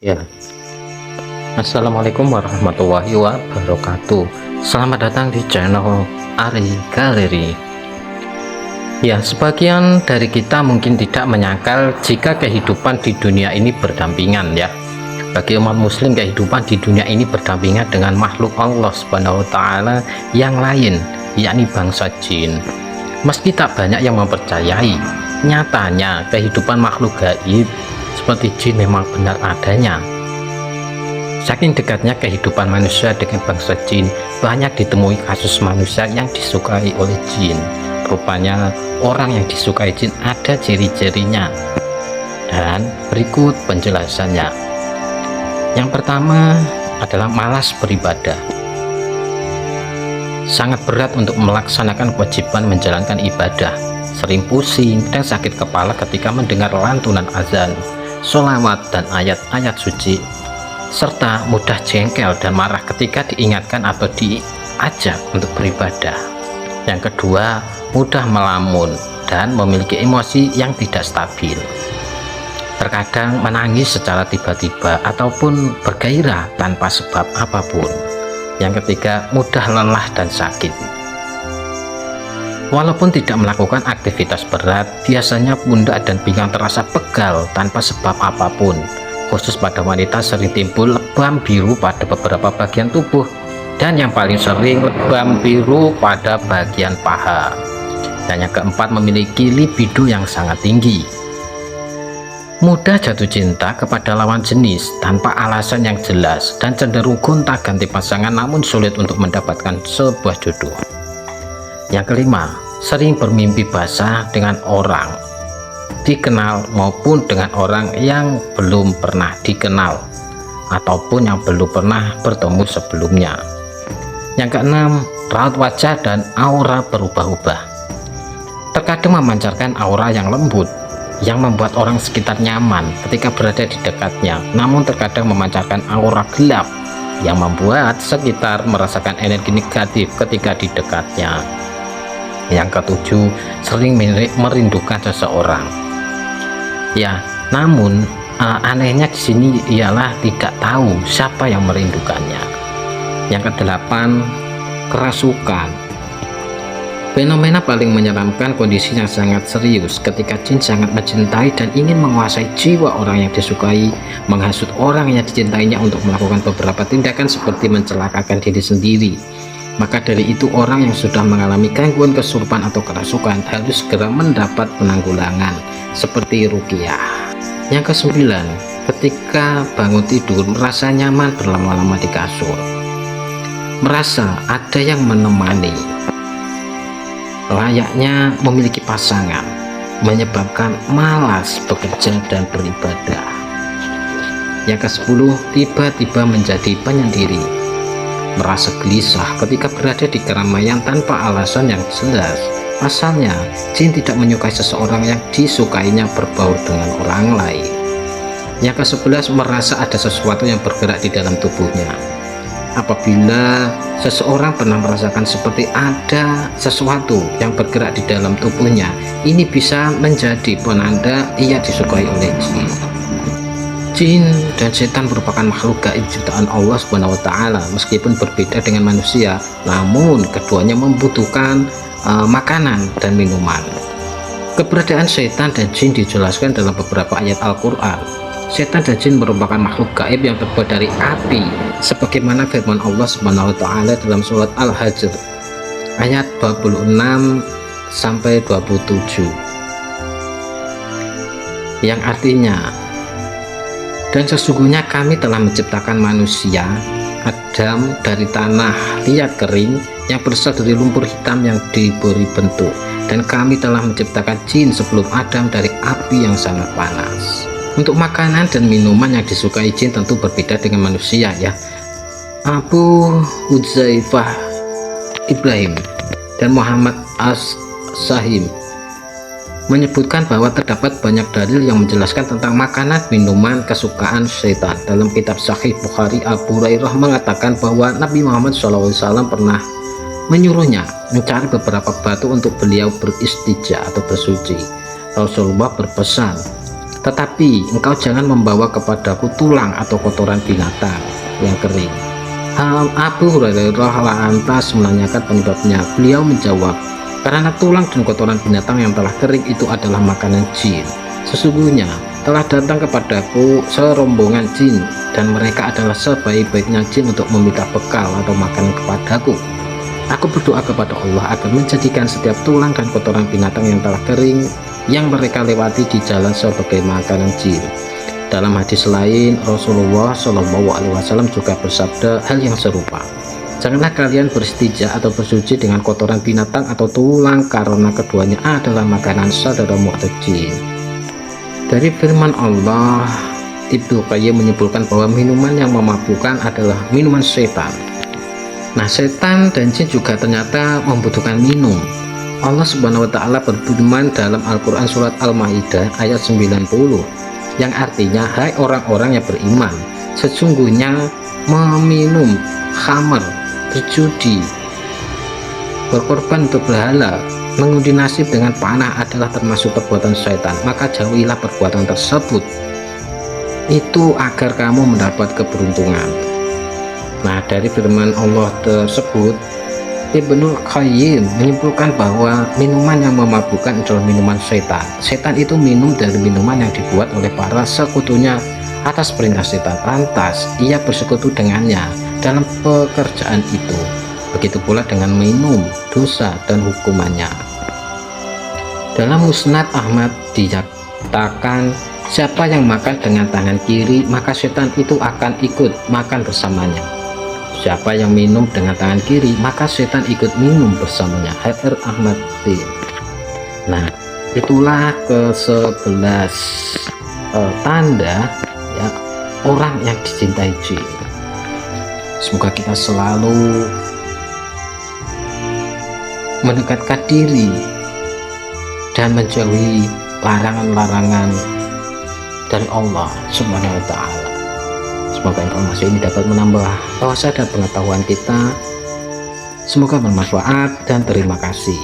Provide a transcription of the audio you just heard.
Ya, Assalamualaikum warahmatullahi wabarakatuh. Selamat datang di channel Ari Galeri. Ya, sebagian dari kita mungkin tidak menyangkal jika kehidupan di dunia ini berdampingan ya. Bagi umat muslim, kehidupan di dunia ini berdampingan dengan makhluk Allah Subhanahu wa taala yang lain, yakni bangsa jin. Meski tak banyak yang mempercayai, nyatanya kehidupan makhluk gaib seperti jin memang benar adanya. Saking dekatnya kehidupan manusia dengan bangsa jin, banyak ditemui kasus manusia yang disukai oleh jin. Rupanya orang yang disukai jin ada ciri-cirinya, dan berikut penjelasannya. Yang pertama adalah malas beribadah. Sangat berat untuk melaksanakan kewajiban menjalankan ibadah, sering pusing dan sakit kepala ketika mendengar lantunan azan, sholawat dan ayat-ayat suci, serta mudah jengkel dan marah ketika diingatkan atau diajak untuk beribadah. Yang kedua, mudah melamun dan memiliki emosi yang tidak stabil. Terkadang menangis secara tiba-tiba ataupun bergairah tanpa sebab apapun. Yang ketiga, mudah lelah dan sakit. Walaupun tidak melakukan aktivitas berat, biasanya pundak dan pinggang terasa pegal tanpa sebab apapun. Khusus pada wanita sering timbul lebam biru pada beberapa bagian tubuh, dan yang paling sering lebam biru pada bagian paha. Dan yang keempat, memiliki libido yang sangat tinggi. Mudah jatuh cinta kepada lawan jenis tanpa alasan yang jelas dan cenderung gonta-ganti pasangan namun sulit untuk mendapatkan sebuah jodoh. Yang kelima, sering bermimpi basah dengan orang dikenal maupun dengan orang yang belum pernah dikenal ataupun yang belum pernah bertemu sebelumnya. Yang keenam, raut wajah dan aura berubah-ubah. Terkadang memancarkan aura yang lembut yang membuat orang sekitar nyaman ketika berada di dekatnya, namun terkadang memancarkan aura gelap yang membuat sekitar merasakan energi negatif ketika di dekatnya. Yang ketujuh, sering merindukan seseorang. Ya, namun anehnya di sini ialah tidak tahu siapa yang merindukannya. Yang kedelapan, kerasukan. Fenomena paling menyeramkan, kondisi yang sangat serius ketika jin sangat mencintai dan ingin menguasai jiwa orang yang disukai, menghasut orang yang dicintainya untuk melakukan beberapa tindakan seperti mencelakakan diri sendiri. Maka dari itu orang yang sudah mengalami gangguan kesurupan atau kerasukan harus segera mendapat penanggulangan seperti ruqyah. Yang kesembilan, ketika bangun tidur merasa nyaman berlama-lama di kasur, merasa ada yang menemani, layaknya memiliki pasangan, menyebabkan malas bekerja dan beribadah. Yang ke-10, tiba-tiba menjadi penyendiri, merasa gelisah ketika berada di keramaian tanpa alasan yang jelas. Pasalnya, jin tidak menyukai seseorang yang disukainya berbaur dengan orang lain. Yang ke-11, merasa ada sesuatu yang bergerak di dalam tubuhnya. Apabila seseorang pernah merasakan seperti ada sesuatu yang bergerak di dalam tubuhnya, ini bisa menjadi penanda ia disukai oleh jin. Jin dan setan merupakan makhluk gaib ciptaan Allah Subhanahu wa taala. Meskipun berbeda dengan manusia, namun keduanya membutuhkan makanan dan minuman. Keberadaan setan dan jin dijelaskan dalam beberapa ayat Al-Qur'an. Setan dan jin merupakan makhluk gaib yang terbuat dari api, sebagaimana firman Allah Subhanahu wa taala dalam surat Al-Hajr ayat 26 sampai 27, yang artinya, dan sesungguhnya kami telah menciptakan manusia Adam dari tanah liat kering yang berasal dari lumpur hitam yang diberi bentuk, dan kami telah menciptakan jin sebelum Adam dari api yang sangat panas. Untuk makanan dan minuman yang disukai jin tentu berbeda dengan manusia ya. Abu Hudzaifah Ibrahim dan Muhammad As-Sahim menyebutkan bahwa terdapat banyak dalil yang menjelaskan tentang makanan minuman kesukaan setan. Dalam kitab Sahih Bukhari, Abu Hurairah mengatakan bahwa Nabi Muhammad SAW pernah menyuruhnya mencari beberapa batu untuk beliau beristijah atau bersuci. Rasulullah berpesan, Tetapi engkau jangan membawa kepadaku tulang atau kotoran binatang yang kering. Abu Hurairah lantas menanyakan penyebabnya. Beliau menjawab, karena tulang dan kotoran binatang yang telah kering itu adalah makanan jin. Sesungguhnya telah datang kepadaku serombongan jin, dan mereka adalah sebaik-baiknya jin untuk meminta bekal atau makanan kepadaku. Aku berdoa kepada Allah agar menjadikan setiap tulang dan kotoran binatang yang telah kering yang mereka lewati di jalan sebagai makanan jin. Dalam hadis lain, Rasulullah Shallallahu Alaihi Wasallam juga bersabda hal yang serupa. Janganlah kalian beristijah atau bersuci dengan kotoran binatang atau tulang, karena keduanya adalah makanan saudara mu'tadin. Dari firman Allah, Ibnu Qayyim menyimpulkan bahwa minuman yang memabukkan adalah minuman setan. Nah, setan dan jin juga ternyata membutuhkan minum. Allah Subhanahu wa Ta'ala berfirman dalam Al-Quran Surat Al-Ma'idah ayat 90, yang artinya, hai orang-orang yang beriman, sesungguhnya meminum khamar, berjudi, berkorban untuk berhala, mengundi nasib dengan panah adalah termasuk perbuatan syaitan. Maka jauhilah perbuatan tersebut, itu agar kamu mendapat keberuntungan. Nah, dari firman Allah tersebut, Ibnu Qayyim menyimpulkan bahwa minuman yang memabukkan adalah minuman setan. Setan itu minum dari minuman yang dibuat oleh para sekutunya atas perintah setan. Lantas ia bersekutu dengannya dalam pekerjaan itu. Begitu pula dengan minum, dosa dan hukumannya. Dalam Musnad Ahmad dinyatakan, siapa yang makan dengan tangan kiri, maka setan itu akan ikut makan bersamanya. Siapa yang minum dengan tangan kiri, maka setan ikut minum bersamanya. H.R. Ahmad B. Nah, itulah ke-11 tanda ya, orang yang dicintai jin. Semoga kita selalu mendekatkan diri dan menjauhi larangan-larangan dari Allah Subhanahu wa Ta'ala. Semoga informasi ini dapat menambah wawasan dan pengetahuan kita. Semoga bermanfaat dan terima kasih.